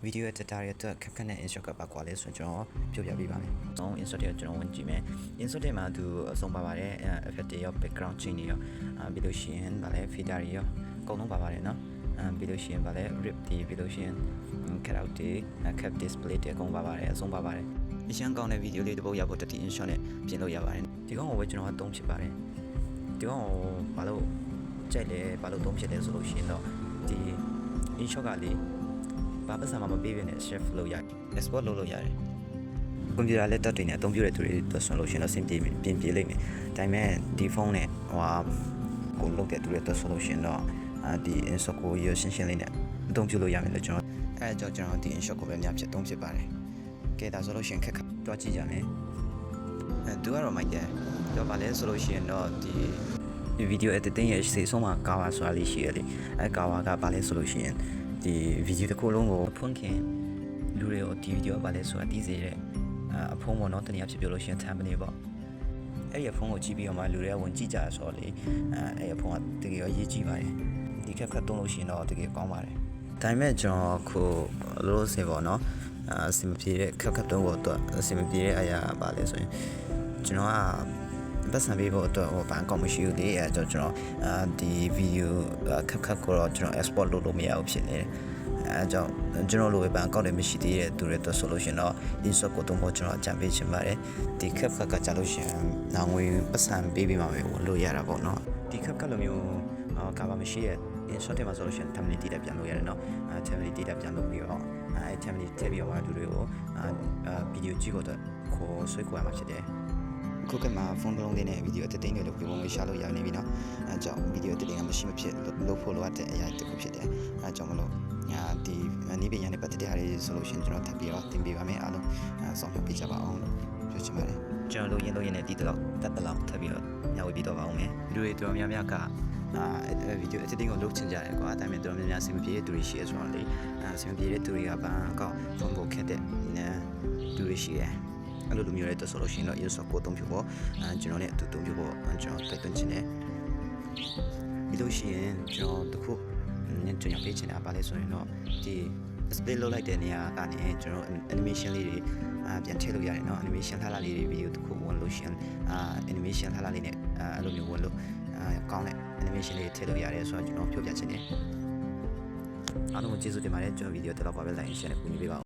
video တက်တာရတဲ့ခက်ခက်နဲ့ insert ကပါကွာလဲဆိုကျွန်တော်ပြောပြပေးပါမယ်။တော့ insert ရကျွန်တော်ဝင်ကြည့်မယ်။ insert မှာသူအဆုံးပါပါတယ် effect တွေရော background change တွေရောပြီးလို့ရှိရင်ဗာလဲ filter တွေရောအကုန်လုံးပါပါတယ်နော်။ပြီးလို့ရှိရင်ဗာလဲ rip တွေပြီးလို့ရှိရင် cut out တွေ cap display တွေအကုန်ပါပါတယ်အဆုံးပါပါတယ်။အရှမ်းကောင်းတဲ့ video လေးတစ်ပုတ်ရဖို့တတိ insert နဲ့ပြင်လို့ရပါတယ်။ဒီကောင်ကိုပဲကျွန်တော်အသုံးဖြစ်ပါတယ်။ဒီကောင်ကိုဘာလို့ကြိုက်လဲဘာလို့သုံးဖြစ်လဲဆိုလို့ရှိရင်တော့ဒီ insert ကလေးဘာပတ်စံမှမပေးဘဲနဲ့ chef လုပ်ရတယ် export လုပ်လို့ရတယ်ကွန်ပျူတာလက်တက်တွေနဲ့အသုံးပြုတဲ့သူတွေတော့ဆိုလို့ရှိရင်တော့စင်ပြေပြင်ပြေလိမ့်မယ်ဒါပေမဲ့ဒီဖုန်းနဲ့ကိုလုပ်တဲ့သူတွေတော့ဆိုလို့ရှိရင်တော့ဒီ insert ကိုရရှင်းရှင်းလေးနဲ့အသုံးပြုလို့ရမယ်လို့ကျွန်တော်ဒီ insert ကိုပဲများဖြစ်သုံးဖြစ်ပါတယ်ကဲဒါဆိုလို့ရှိရင်ခက်ခက်တွားကြည့်ကြမယ်သူကတော့မိုက်တယ်တော့ဗာလဲဆိုလို့ရှိရင်တော့ဒီ video editing ရဲ့စေဆုံးမှာကာဝါဆိုတာလေးရှိရလေကာဝါကဗာလဲဆိုလို့ရှိရင်ဒီ video တစ်ခုလုံးကိုဖွင့်ခင်လူတွေကိုဒီ video ပါလဲဆိုတာသိစေတဲ့အဖုံးပေါ့နော်တနည်းအားဖြင့်ပြောလို့ရှိရင် thumbnail ပေါ့အဲ့ဒီအဖုံးကိုကြည့်ပြီးတော့မှလူတွေကဝင်ကြည့်ကြရဆိုတော့လေအဲ့ဒီအဖုံးကတကယ်ရောရေးကြည့်ပါတယ်ဒီခက်ခက်သုံးလို့ရှိရင်တော့တကယ်ကောင်းပါတယ်ဒါပေမဲ့ကျွန်တော်ခုလို့စေပေါ့နော်အဆင်မပြေတဲ့ခက်ခက်သုံးဖို့အတွက်အဆင်မပြေတဲ့အရာပါလဲဆိုရင်ကျွန်တော်ကပတ်စံပေးဖို့အတွက်ဘာကောင်းမရှိဘူးလေအဲကျွန်တော်ဒီ video ခက်ခက်ကိုတော့ကျွန်တော် export လုပ်လို့မရဘူးဖြစ်နေတယ်အဲကြောင့်ကျွန်တော်လိုပဲဘာကောက်လည်းမရှိသေးတဲ့သူတွေတော့ဆိုလို့ရှင်တော့ insert ကိုတော့ကျွန်တော်အကြံပေးချင်ပါတယ်ဒီခက်ခက်ကကြလို့ရှင်နောင်ငွေပတ်စံပေးပြီးမှပဲဝင်လို့ရတာပေါ့နော်ဒီခက်ခက်လိုမျိုးကာဘာမရှိရဲ့ insert ထဲမှာဆိုလို့ရှင် thumbnail တိတက်ပြန်လို့ရတယ်နော်thumbnail တိတက်ပြန်လို့ပြီးတော့thumbnail ထည့်ပြီးတော့လူတွေကိုvideo ကြည့်ဖို့အတွက်ခေါ်ဆွဲခေါ်ရမှာဖြစ်တယ်ခုကမှဖုန်းလုံးလေးနဲ့ဗီဒီယိုediting တွေလုပ်ပြီးပုံလေးရှာလို့ရနေပြီနော်အဲကြောင့်ဗီဒီယို editing ကမရှိမဖြစ်လုပ်ဖို့လိုအပ်တဲ့အရာတစ်ခုဖြစ်တယ်အဲကြောင့်မလို့ဒီနေ့ပြန်ရတဲ့ပတ်သက်တဲ့ဟာတွေဆိုလို့ရှိရင်ကျွန်တော်ထပ်ပြီးတော့သင်ပေးပါမယ်အားလုံးဆောင်ရွက်ပေးကြပါအောင်လို့ပြောချင်ပါတယ်ကျွန်တော်လိုရင်းနဲ့ဒီတော့တက်တလောက်ထပ်ပြီးတော့ညဝေပြီးတော့ပါအောင်မယ်ဗီဒီယိုတွေတော်များများကဗီဒီယို editing ကိုလုပ်ချင်ကြတယ်ကွာဒါပေမဲ့တော်များများအဆင်မပြေတဲ့သူတွေရှိရဆိုတော့လေအဆင်မပြေတဲ့သူတွေကဘာကောက်ဖုန်းကိုခက်တဲ့သူတွေရှိတယ်အဲ့လိုမျိုးလေးတော့ဆိုလို့ရှိရင်တော့ insert ကိုအသုံးပြုဖို့ကျွန်တော်နဲ့အတူတုံးပြုဖို့ကျွန်တော်တိုက်တွန်းချင်တယ်ပြီးလို့ရှိရင်ကျွန်တော်တခုကျွန်တော်ပေးချင်တာပါလဲဆိုရင်တော့ဒီ split လုပ်လိုက်တဲ့နေရာကနေကျွန်တော် animation လေးတွေပြန်ထည့်လို့ရတယ်เนาะ animation လှလှလေးတွေ video တခုဝင်လို့ရှိရင်animation လှလှလေးနဲ့အဲ့လိုမျိုးဝင်လို့ကောင်းတဲ့ animation လေးထည့်လို့ရတယ်ဆိုတော့ကျွန်တော်ပြောပြချင်တယ်အားလုံးကိုကျေးဇူးတင်ပါတယ်ကျွန်တော် video တက်တော့ပါပဲ like share နဲ့ကူညီပေးပါ